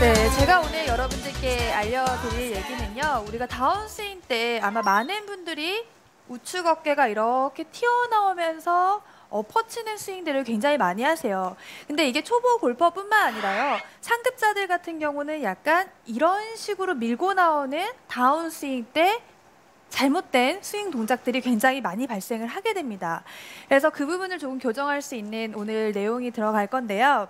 네, 제가 오늘 여러분들께 알려드릴 얘기는요. 우리가 다운스윙 때 아마 많은 분들이 우측 어깨가 이렇게 튀어나오면서 엎어치는 스윙들을 굉장히 많이 하세요. 근데 이게 초보 골퍼뿐만 아니라요. 상급자들 같은 경우는 약간 이런 식으로 밀고 나오는 다운스윙 때 잘못된 스윙 동작들이 굉장히 많이 발생을 하게 됩니다. 그래서 그 부분을 조금 교정할 수 있는 오늘 내용이 들어갈 건데요.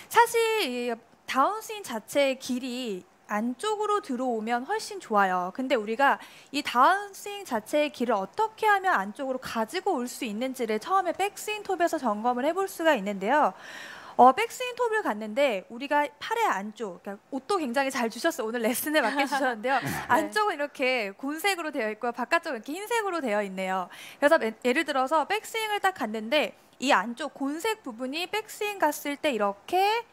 사실 이 다운스윙 자체의 길이 안쪽으로 들어오면 훨씬 좋아요. 근데 우리가 이 다운스윙 자체의 길을 어떻게 하면 안쪽으로 가지고 올 수 있는지를 처음에 백스윙 톱에서 점검을 해볼 수가 있는데요. 백스윙 톱을 갔는데 우리가 팔의 안쪽, 그러니까 옷도 굉장히 잘 주셨어요. 오늘 레슨에 맞게 주셨는데요. 안쪽은 이렇게 곤색으로 되어 있고요. 바깥쪽은 이렇게 흰색으로 되어 있네요. 그래서 예를 들어서 백스윙을 딱 갔는데 이 안쪽 곤색 부분이 백스윙 갔을 때 이렇게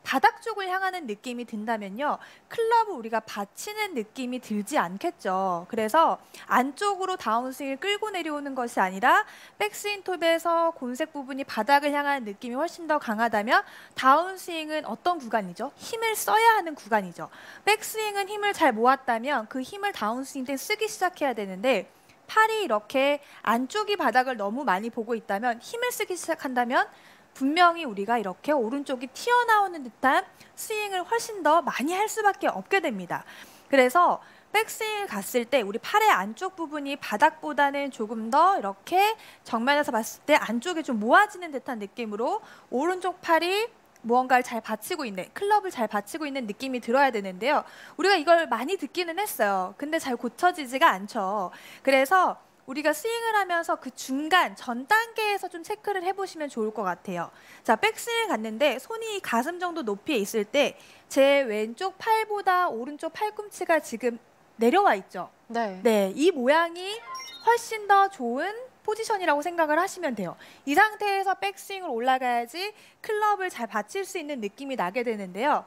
바닥 쪽을 향하는 느낌이 든다면요. 클럽을 우리가 받치는 느낌이 들지 않겠죠. 그래서 안쪽으로 다운스윙을 끌고 내려오는 것이 아니라 백스윙 톱에서 곤색 부분이 바닥을 향하는 느낌이 훨씬 더 강하다면 다운스윙은 어떤 구간이죠? 힘을 써야 하는 구간이죠. 백스윙은 힘을 잘 모았다면 그 힘을 다운스윙 때 쓰기 시작해야 되는데 팔이 이렇게 안쪽이 바닥을 너무 많이 보고 있다면 힘을 쓰기 시작한다면 분명히 우리가 이렇게 오른쪽이 튀어나오는 듯한 스윙을 훨씬 더 많이 할 수밖에 없게 됩니다. 그래서 백스윙을 갔을 때 우리 팔의 안쪽 부분이 바닥보다는 조금 더 이렇게 정면에서 봤을 때 안쪽에 좀 모아지는 듯한 느낌으로 오른쪽 팔이 무언가를 잘 받치고 있는, 클럽을 잘 받치고 있는 느낌이 들어야 되는데요. 우리가 이걸 많이 듣기는 했어요. 근데 잘 고쳐지지가 않죠. 그래서 우리가 스윙을 하면서 그 중간 전 단계에서 좀 체크를 해보시면 좋을 것 같아요. 자, 백스윙을 갔는데 손이 가슴 정도 높이에 있을 때 제 왼쪽 팔보다 오른쪽 팔꿈치가 지금 내려와 있죠. 네, 이 모양이 훨씬 더 좋은 포지션이라고 생각을 하시면 돼요. 이 상태에서 백스윙을 올라가야지 클럽을 잘 받칠 수 있는 느낌이 나게 되는데요.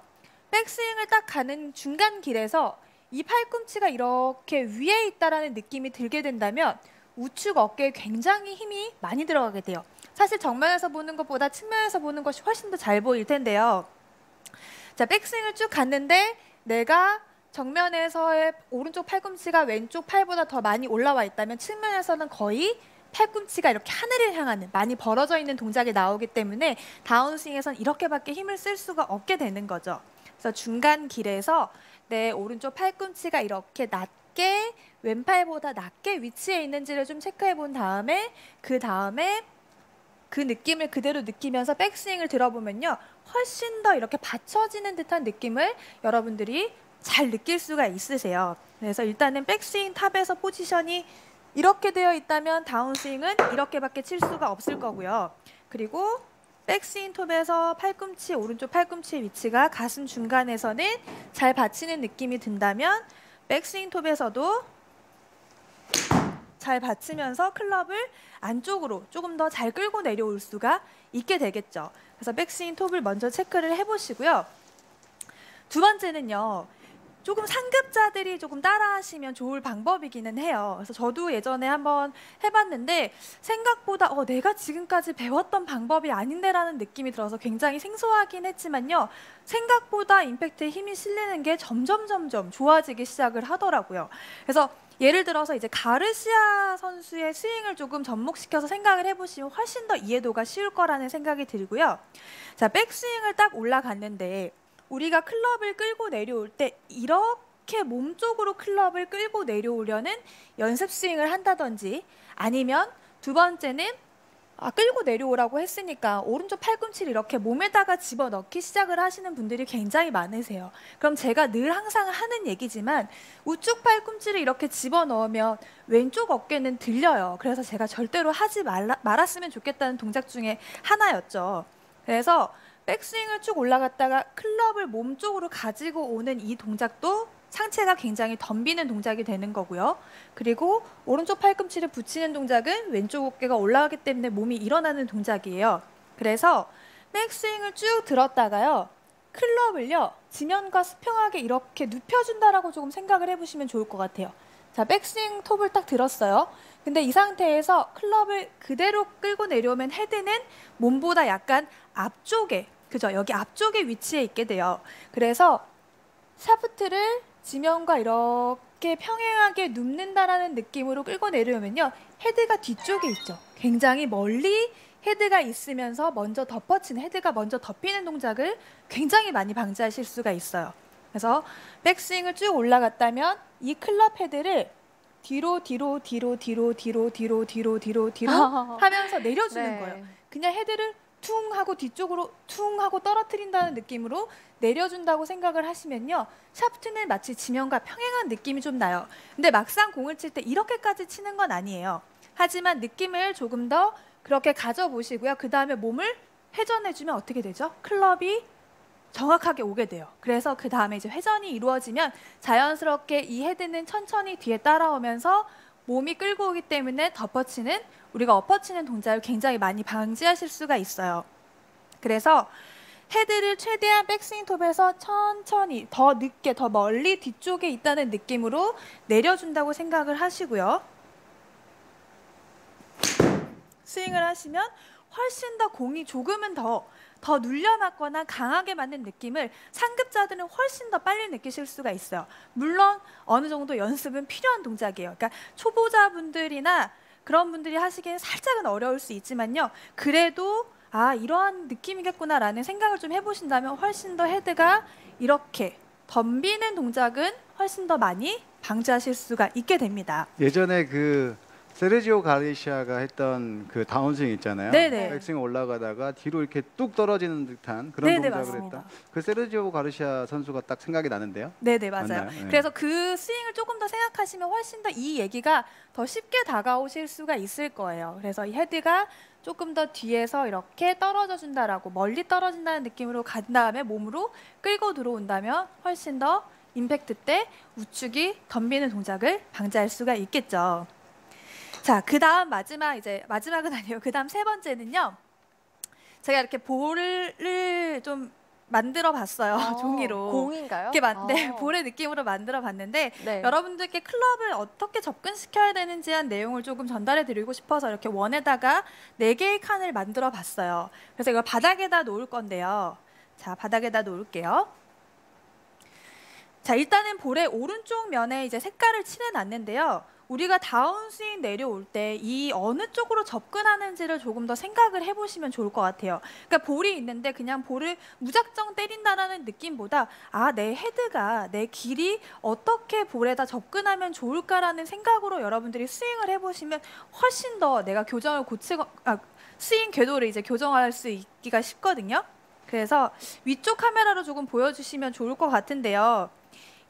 백스윙을 딱 가는 중간 길에서 이 팔꿈치가 이렇게 위에 있다라는 느낌이 들게 된다면 우측 어깨에 굉장히 힘이 많이 들어가게 돼요. 사실 정면에서 보는 것보다 측면에서 보는 것이 훨씬 더 잘 보일 텐데요. 자, 백스윙을 쭉 갔는데 내가 정면에서의 오른쪽 팔꿈치가 왼쪽 팔보다 더 많이 올라와 있다면 측면에서는 거의 팔꿈치가 이렇게 하늘을 향하는 많이 벌어져 있는 동작이 나오기 때문에 다운스윙에선 이렇게밖에 힘을 쓸 수가 없게 되는 거죠. 그래서 중간 길에서 내 오른쪽 팔꿈치가 이렇게 낮게 왼팔보다 낮게 위치해 있는지를 좀 체크해 본 다음에 그 느낌을 그대로 느끼면서 백스윙을 들어보면요. 훨씬 더 이렇게 받쳐지는 듯한 느낌을 여러분들이 잘 느낄 수가 있으세요. 그래서 일단은 백스윙 탑에서 포지션이 이렇게 되어 있다면 다운스윙은 이렇게밖에 칠 수가 없을 거고요. 그리고 백스윙 톱에서 팔꿈치, 오른쪽 팔꿈치의 위치가 가슴 중간에서는 잘 받치는 느낌이 든다면 백스윙 톱에서도 잘 받치면서 클럽을 안쪽으로 조금 더 잘 끌고 내려올 수가 있게 되겠죠. 그래서 백스윙 톱을 먼저 체크를 해보시고요. 두 번째는요. 조금 상급자들이 조금 따라하시면 좋을 방법이기는 해요. 그래서 저도 예전에 한번 해봤는데 생각보다 내가 지금까지 배웠던 방법이 아닌데라는 느낌이 들어서 굉장히 생소하긴 했지만요. 생각보다 임팩트에 힘이 실리는 게 점점 좋아지기 시작을 하더라고요. 그래서 예를 들어서 이제 가르시아 선수의 스윙을 조금 접목시켜서 생각을 해보시면 훨씬 더 이해도가 쉬울 거라는 생각이 들고요. 자, 백스윙을 딱 올라갔는데 우리가 클럽을 끌고 내려올 때 이렇게 몸쪽으로 클럽을 끌고 내려오려는 연습 스윙을 한다든지 아니면 두 번째는 끌고 내려오라고 했으니까 오른쪽 팔꿈치를 이렇게 몸에다가 집어넣기 시작을 하시는 분들이 굉장히 많으세요. 그럼 제가 늘 항상 하는 얘기지만 우측 팔꿈치를 이렇게 집어넣으면 왼쪽 어깨는 들려요. 그래서 제가 절대로 하지 말았으면 좋겠다는 동작 중에 하나였죠. 그래서 백스윙을 쭉 올라갔다가 클럽을 몸쪽으로 가지고 오는 이 동작도 상체가 굉장히 덤비는 동작이 되는 거고요. 그리고 오른쪽 팔꿈치를 붙이는 동작은 왼쪽 어깨가 올라가기 때문에 몸이 일어나는 동작이에요. 그래서 백스윙을 쭉 들었다가요. 클럽을요. 지면과 수평하게 이렇게 눕혀준다라고 조금 생각을 해보시면 좋을 것 같아요. 자, 백스윙 톱을 딱 들었어요. 근데 이 상태에서 클럽을 그대로 끌고 내려오면 헤드는 몸보다 약간 앞쪽에 그죠? 여기 앞쪽에 위치해 있게 돼요. 그래서 샤프트를 지면과 이렇게 평행하게 눕는다라는 느낌으로 끌고 내려오면요. 헤드가 뒤쪽에 있죠. 굉장히 멀리 헤드가 있으면서 먼저 덮어치는, 헤드가 먼저 덮이는 동작을 굉장히 많이 방지하실 수가 있어요. 그래서 백스윙을 쭉 올라갔다면 이 클럽 헤드를 뒤로 하면서 내려주는 네. 거예요. 그냥 헤드를 퉁 하고 뒤쪽으로 퉁 하고 떨어뜨린다는 느낌으로 내려준다고 생각을 하시면요. 샤프트는 마치 지면과 평행한 느낌이 좀 나요. 근데 막상 공을 칠 때 이렇게까지 치는 건 아니에요. 하지만 느낌을 조금 더 그렇게 가져보시고요. 그 다음에 몸을 회전해주면 어떻게 되죠? 클럽이 정확하게 오게 돼요. 그래서 그 다음에 이제 회전이 이루어지면 자연스럽게 이 헤드는 천천히 뒤에 따라오면서 몸이 끌고 오기 때문에 덮어치는, 우리가 엎어치는 동작을 굉장히 많이 방지하실 수가 있어요. 그래서 헤드를 최대한 백스윙 톱에서 천천히 더 늦게 더 멀리 뒤쪽에 있다는 느낌으로 내려준다고 생각을 하시고요. 스윙을 하시면 훨씬 더 공이 조금은 더 눌려 맞거나 강하게 맞는 느낌을 상급자들은 훨씬 더 빨리 느끼실 수가 있어요. 물론 어느 정도 연습은 필요한 동작이에요. 그러니까 초보자분들이나 그런 분들이 하시기엔 살짝은 어려울 수 있지만요. 그래도 아, 이러한 느낌이겠구나라는 생각을 좀 해보신다면 훨씬 더 헤드가 이렇게 덤비는 동작은 훨씬 더 많이 방지하실 수가 있게 됩니다. 예전에 그 세르지오 가르시아가 했던 그 다운스윙 있잖아요. 네네. 백스윙 올라가다가 뒤로 이렇게 뚝 떨어지는 듯한 그런 네네, 동작을 맞습니다. 했다. 그 세르지오 가르시아 선수가 딱 생각이 나는데요. 네네, 맞아요. 맞나요? 네. 그래서 그 스윙을 조금 더 생각하시면 훨씬 더 이 얘기가 더 쉽게 다가오실 수가 있을 거예요. 그래서 이 헤드가 조금 더 뒤에서 이렇게 떨어져 준다라고, 멀리 떨어진다는 느낌으로 간 다음에 몸으로 끌고 들어온다면 훨씬 더 임팩트 때 우측이 덤비는 동작을 방지할 수가 있겠죠. 자, 그 다음 마지막은 아니에요. 그 다음 세 번째는요. 제가 이렇게 볼을 좀 만들어 봤어요. 종이로. 공인가요? 네, 볼의 느낌으로 만들어 봤는데 네. 여러분들께 클럽을 어떻게 접근시켜야 되는지 한 내용을 조금 전달해 드리고 싶어서 이렇게 원에다가 4개의 칸을 만들어 봤어요. 그래서 이걸 바닥에다 놓을 건데요. 자, 바닥에다 놓을게요. 자, 일단은 볼의 오른쪽 면에 이제 색깔을 칠해 놨는데요. 우리가 다운스윙 내려올 때 이 어느 쪽으로 접근하는지를 조금 더 생각을 해보시면 좋을 것 같아요. 그러니까 볼이 있는데 그냥 볼을 무작정 때린다라는 느낌보다 아, 내 헤드가, 내 길이 어떻게 볼에다 접근하면 좋을까라는 생각으로 여러분들이 스윙을 해보시면 훨씬 더 내가 교정을 스윙 궤도를 이제 교정할 수 있기가 쉽거든요. 그래서 위쪽 카메라로 조금 보여주시면 좋을 것 같은데요.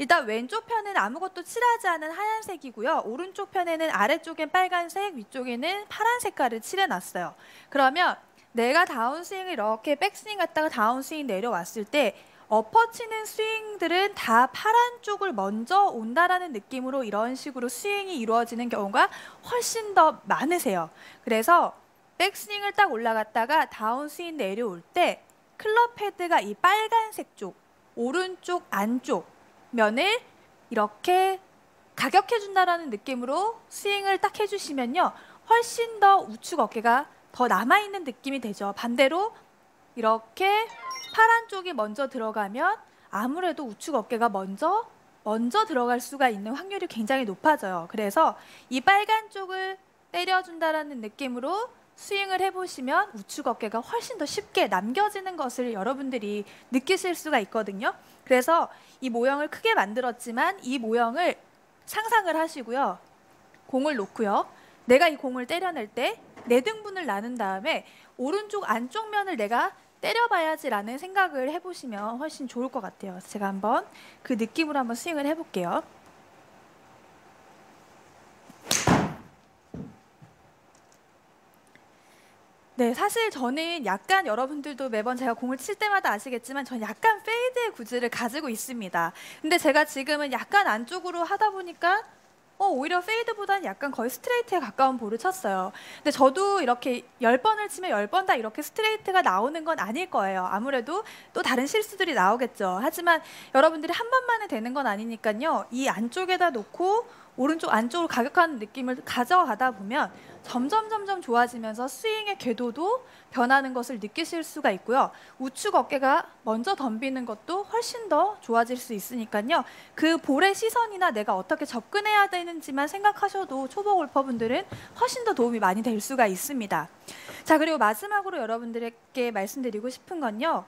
일단 왼쪽 편은 아무것도 칠하지 않은 하얀색이고요. 오른쪽 편에는 아래쪽엔 빨간색, 위쪽에는 파란 색깔을 칠해놨어요. 그러면 내가 다운스윙을 이렇게 백스윙 갔다가 다운스윙 내려왔을 때 엎어치는 스윙들은 다 파란 쪽을 먼저 온다라는 느낌으로 이런 식으로 스윙이 이루어지는 경우가 훨씬 더 많으세요. 그래서 백스윙을 딱 올라갔다가 다운스윙 내려올 때 클럽 헤드가 이 빨간색 쪽, 오른쪽 안쪽 면을 이렇게 가격해준다라는 느낌으로 스윙을 딱 해주시면요. 훨씬 더 우측 어깨가 더 남아있는 느낌이 되죠. 반대로 이렇게 파란 쪽이 먼저 들어가면 아무래도 우측 어깨가 먼저 들어갈 수가 있는 확률이 굉장히 높아져요. 그래서 이 빨간 쪽을 때려준다라는 느낌으로 스윙을 해보시면 우측 어깨가 훨씬 더 쉽게 남겨지는 것을 여러분들이 느끼실 수가 있거든요. 그래서 이 모형을 크게 만들었지만 이 모형을 상상을 하시고요. 공을 놓고요. 내가 이 공을 때려낼 때 내 등분을 나눈 다음에 오른쪽 안쪽 면을 내가 때려봐야지라는 생각을 해보시면 훨씬 좋을 것 같아요. 그래서 제가 한번 그 느낌으로 한번 스윙을 해볼게요. 네, 사실 저는 약간 여러분들도 매번 제가 공을 칠 때마다 아시겠지만 저는 약간 페이드의 구질을 가지고 있습니다. 근데 제가 지금은 약간 안쪽으로 하다 보니까 오히려 페이드보다는 약간 거의 스트레이트에 가까운 볼을 쳤어요. 근데 저도 이렇게 10번을 치면 10번 다 이렇게 스트레이트가 나오는 건 아닐 거예요. 아무래도 또 다른 실수들이 나오겠죠. 하지만 여러분들이 한 번만에 되는 건 아니니까요. 이 안쪽에다 놓고 오른쪽 안쪽으로 가격하는 느낌을 가져가다 보면 점점 좋아지면서 스윙의 궤도도 변하는 것을 느끼실 수가 있고요. 우측 어깨가 먼저 덤비는 것도 훨씬 더 좋아질 수 있으니까요. 그 볼의 시선이나 내가 어떻게 접근해야 되는지만 생각하셔도 초보 골퍼분들은 훨씬 더 도움이 많이 될 수가 있습니다. 자, 그리고 마지막으로 여러분들에게 말씀드리고 싶은 건요.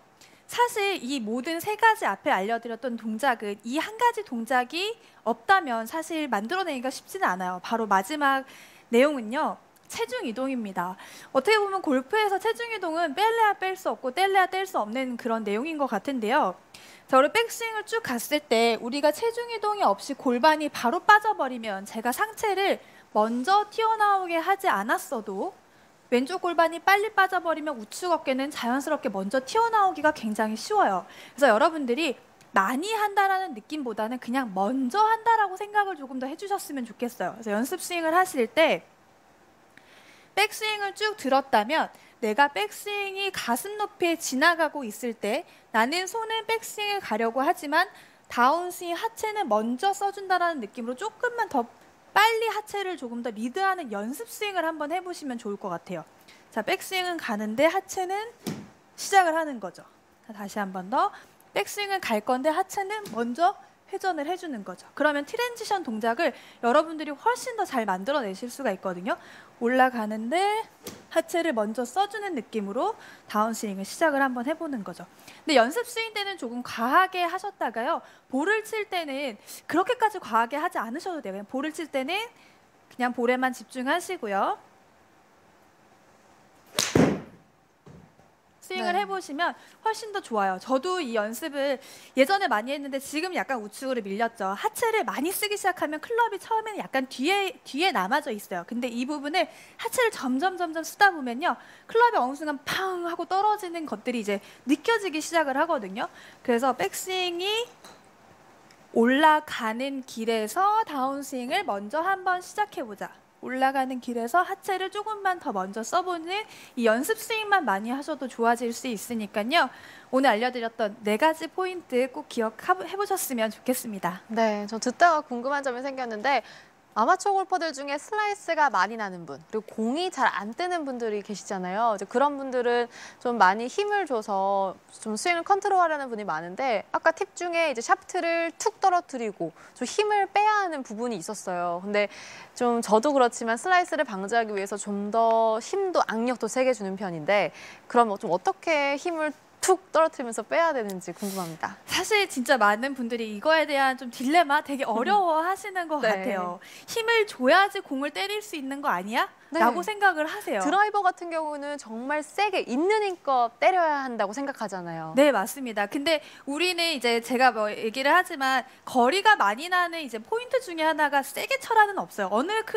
사실 이 모든 세 가지 앞에 알려드렸던 동작은 이 한 가지 동작이 없다면 사실 만들어내기가 쉽지는 않아요. 바로 마지막 내용은요. 체중 이동입니다. 어떻게 보면 골프에서 체중 이동은 뺄래야 뺄 수 없고 뗄래야 뗄 수 없는 그런 내용인 것 같은데요. 자, 우리 백스윙을 쭉 갔을 때 우리가 체중 이동이 없이 골반이 바로 빠져버리면 제가 상체를 먼저 튀어나오게 하지 않았어도 왼쪽 골반이 빨리 빠져버리면 우측 어깨는 자연스럽게 먼저 튀어나오기가 굉장히 쉬워요. 그래서 여러분들이 많이 한다라는 느낌보다는 그냥 먼저 한다라고 생각을 조금 더 해주셨으면 좋겠어요. 그래서 연습 스윙을 하실 때 백스윙을 쭉 들었다면 내가 백스윙이 가슴 높이에 지나가고 있을 때 나는 손은 백스윙을 가려고 하지만 다운스윙 하체는 먼저 써준다라는 느낌으로 조금만 더 빨리 하체를 조금 더 리드하는 연습 스윙을 한번 해보시면 좋을 것 같아요. 자, 백스윙은 가는데 하체는 시작을 하는 거죠. 자, 다시 한번 더. 백스윙은 갈 건데 하체는 먼저 회전을 해주는 거죠. 그러면 트랜지션 동작을 여러분들이 훨씬 더 잘 만들어내실 수가 있거든요. 올라가는데 하체를 먼저 써주는 느낌으로 다운스윙을 시작을 한번 해보는 거죠. 근데 연습 스윙 때는 조금 과하게 하셨다가요. 볼을 칠 때는 그렇게까지 과하게 하지 않으셔도 돼요. 그냥 볼을 칠 때는 그냥 볼에만 집중하시고요. 스윙을 해보시면 훨씬 더 좋아요. 저도 이 연습을 예전에 많이 했는데 지금 약간 우측으로 밀렸죠. 하체를 많이 쓰기 시작하면 클럽이 처음에는 약간 뒤에 남아져 있어요. 근데 이 부분을 하체를 점점 쓰다 보면요. 클럽이 어느 순간 팡 하고 떨어지는 것들이 이제 느껴지기 시작을 하거든요. 그래서 백스윙이 올라가는 길에서 다운스윙을 먼저 한번 시작해보자. 올라가는 길에서 하체를 조금만 더 먼저 써보는 이 연습 스윙만 많이 하셔도 좋아질 수 있으니까요. 오늘 알려드렸던 4가지 포인트 꼭 기억해보셨으면 좋겠습니다. 네, 저 듣다가 궁금한 점이 생겼는데 아마추어 골퍼들 중에 슬라이스가 많이 나는 분, 그리고 공이 잘 안 뜨는 분들이 계시잖아요. 이제 그런 분들은 좀 많이 힘을 줘서 좀 스윙을 컨트롤하려는 분이 많은데 아까 팁 중에 이제 샤프트를 툭 떨어뜨리고 좀 힘을 빼야 하는 부분이 있었어요. 근데 좀 저도 그렇지만 슬라이스를 방지하기 위해서 좀 더 힘도 악력도 세게 주는 편인데 그럼 좀 어떻게 힘을 툭 떨어뜨리면서 빼야 되는지 궁금합니다. 사실 진짜 많은 분들이 이거에 대한 좀 딜레마 되게 어려워하시는 것 네. 같아요. 힘을 줘야지 공을 때릴 수 있는 거 아니야? 네. 라고 생각을 하세요. 드라이버 같은 경우는 정말 세게 있는 힘껏 때려야 한다고 생각하잖아요. 네, 맞습니다. 근데 우리는 이제 제가 뭐 얘기를 하지만 거리가 많이 나는 이제 포인트 중에 하나가 세게 쳐라는 없어요.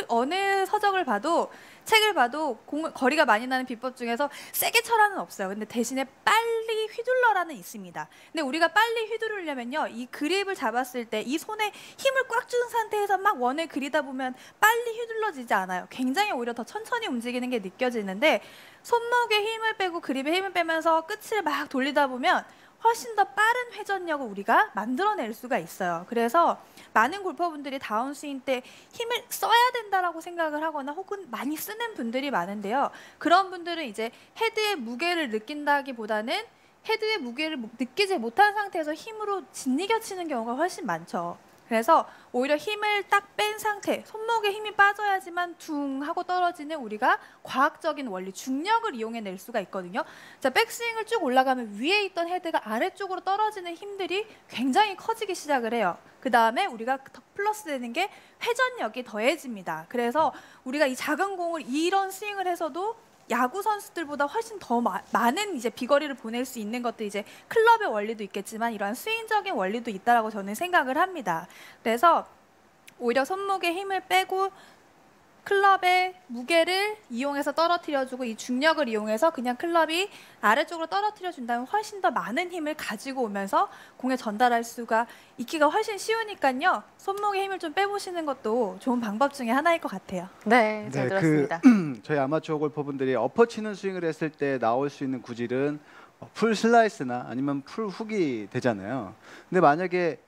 어느 서적을 봐도 책을 봐도 거리가 많이 나는 비법 중에서 세게 쳐라는 없어요. 근데 대신에 빨리 휘둘러라는 있습니다. 근데 우리가 빨리 휘두르려면요. 이 그립을 잡았을 때 이 손에 힘을 꽉 준 상태에서 막 원을 그리다 보면 빨리 휘둘러지지 않아요. 굉장히 오히려 더 천천히 움직이는 게 느껴지는데 손목에 힘을 빼고 그립에 힘을 빼면서 끝을 막 돌리다 보면 훨씬 더 빠른 회전력을 우리가 만들어낼 수가 있어요. 그래서 많은 골퍼분들이 다운스윙 때 힘을 써야 된다라고 생각을 하거나 혹은 많이 쓰는 분들이 많은데요. 그런 분들은 이제 헤드의 무게를 느낀다기보다는 헤드의 무게를 느끼지 못한 상태에서 힘으로 짓이겨 치는 경우가 훨씬 많죠. 그래서 오히려 힘을 딱 뺀 상태, 손목에 힘이 빠져야지만 둥 하고 떨어지는 우리가 과학적인 원리, 중력을 이용해낼 수가 있거든요. 자, 백스윙을 쭉 올라가면 위에 있던 헤드가 아래쪽으로 떨어지는 힘들이 굉장히 커지기 시작을 해요. 그 다음에 우리가 더 플러스 되는 게 회전력이 더해집니다. 그래서 우리가 이 작은 공을 이런 스윙을 해서도 야구 선수들보다 훨씬 더 많은 이제 비거리를 보낼 수 있는 것도 이제 클럽의 원리도 있겠지만 이러한 스윙적인 원리도 있다라고 저는 생각을 합니다. 그래서 오히려 손목에 힘을 빼고 클럽의 무게를 이용해서 떨어뜨려주고 이 중력을 이용해서 그냥 클럽이 아래쪽으로 떨어뜨려준다면 훨씬 더 많은 힘을 가지고 오면서 공에 전달할 수가 있기가 훨씬 쉬우니까요. 손목에 힘을 좀 빼보시는 것도 좋은 방법 중에 하나일 것 같아요. 네, 잘 들었습니다. 저희 아마추어 골퍼분들이 엎어치는 스윙을 했을 때 나올 수 있는 구질은 풀 슬라이스나 아니면 풀 훅이 되잖아요. 근데 만약에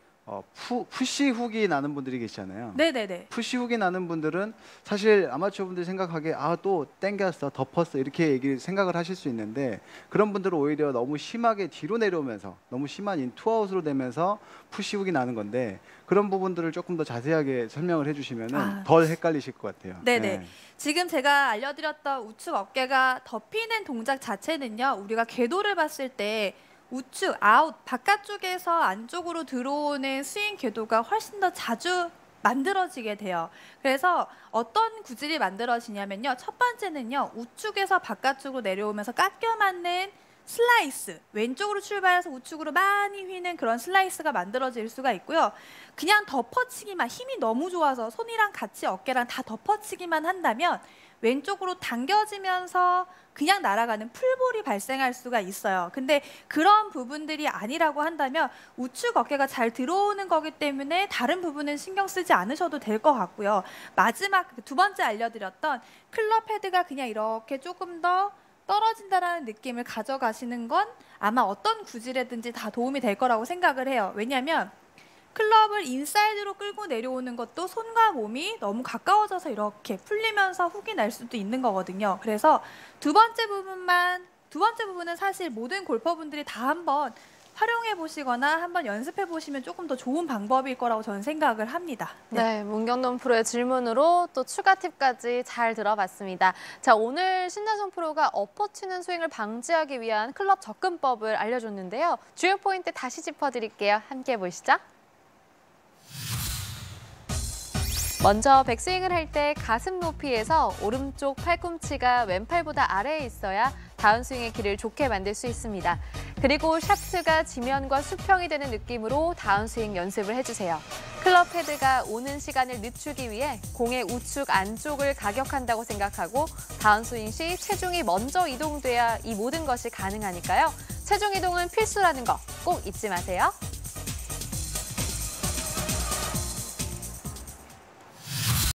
푸시 훅이 나는 분들이 계시잖아요. 네네네. 푸시 훅이 나는 분들은 사실 아마추어 분들이 생각하기에 또 땡겼어, 덮었어 이렇게 생각을 하실 수 있는데 그런 분들은 오히려 너무 심하게 뒤로 내려오면서 너무 심한 인투아웃으로 되면서 푸시 훅이 나는 건데 그런 부분들을 조금 더 자세하게 설명을 해주시면 덜 헷갈리실 것 같아요. 네네. 지금 제가 알려드렸던 우측 어깨가 덮이는 동작 자체는요. 우리가 궤도를 봤을 때 우측, 아웃, 바깥쪽에서 안쪽으로 들어오는 스윙 궤도가 훨씬 더 자주 만들어지게 돼요. 그래서 어떤 구질이 만들어지냐면요. 첫 번째는요. 우측에서 바깥쪽으로 내려오면서 깎여 맞는 슬라이스, 왼쪽으로 출발해서 우측으로 많이 휘는 그런 슬라이스가 만들어질 수가 있고요. 그냥 덮어치기만, 힘이 너무 좋아서 손이랑 같이 어깨랑 다 덮어치기만 한다면 왼쪽으로 당겨지면서 그냥 날아가는 풀볼이 발생할 수가 있어요. 근데 그런 부분들이 아니라고 한다면 우측 어깨가 잘 들어오는 거기 때문에 다른 부분은 신경 쓰지 않으셔도 될 것 같고요. 마지막 두 번째 알려드렸던 클럽 헤드가 그냥 이렇게 조금 더 떨어진다라는 느낌을 가져가시는 건 아마 어떤 구질에든지 다 도움이 될 거라고 생각을 해요. 왜냐하면 클럽을 인사이드로 끌고 내려오는 것도 손과 몸이 너무 가까워져서 이렇게 풀리면서 훅이 날 수도 있는 거거든요. 그래서 두 번째 부분은 사실 모든 골퍼분들이 다 한번 활용해 보시거나 한번 연습해 보시면 조금 더 좋은 방법일 거라고 저는 생각을 합니다. 네, 문경돈 프로의 질문으로 또 추가 팁까지 잘 들어봤습니다. 자, 오늘 신나성 프로가 엎어치는 스윙을 방지하기 위한 클럽 접근법을 알려줬는데요. 주요 포인트 다시 짚어드릴게요. 함께 보시죠. 먼저 백스윙을 할 때 가슴 높이에서 오른쪽 팔꿈치가 왼팔보다 아래에 있어야 다운스윙의 길을 좋게 만들 수 있습니다. 그리고 샤프트가 지면과 수평이 되는 느낌으로 다운스윙 연습을 해주세요. 클럽 헤드가 오는 시간을 늦추기 위해 공의 우측 안쪽을 가격한다고 생각하고 다운스윙 시 체중이 먼저 이동돼야 이 모든 것이 가능하니까요. 체중 이동은 필수라는 거 꼭 잊지 마세요.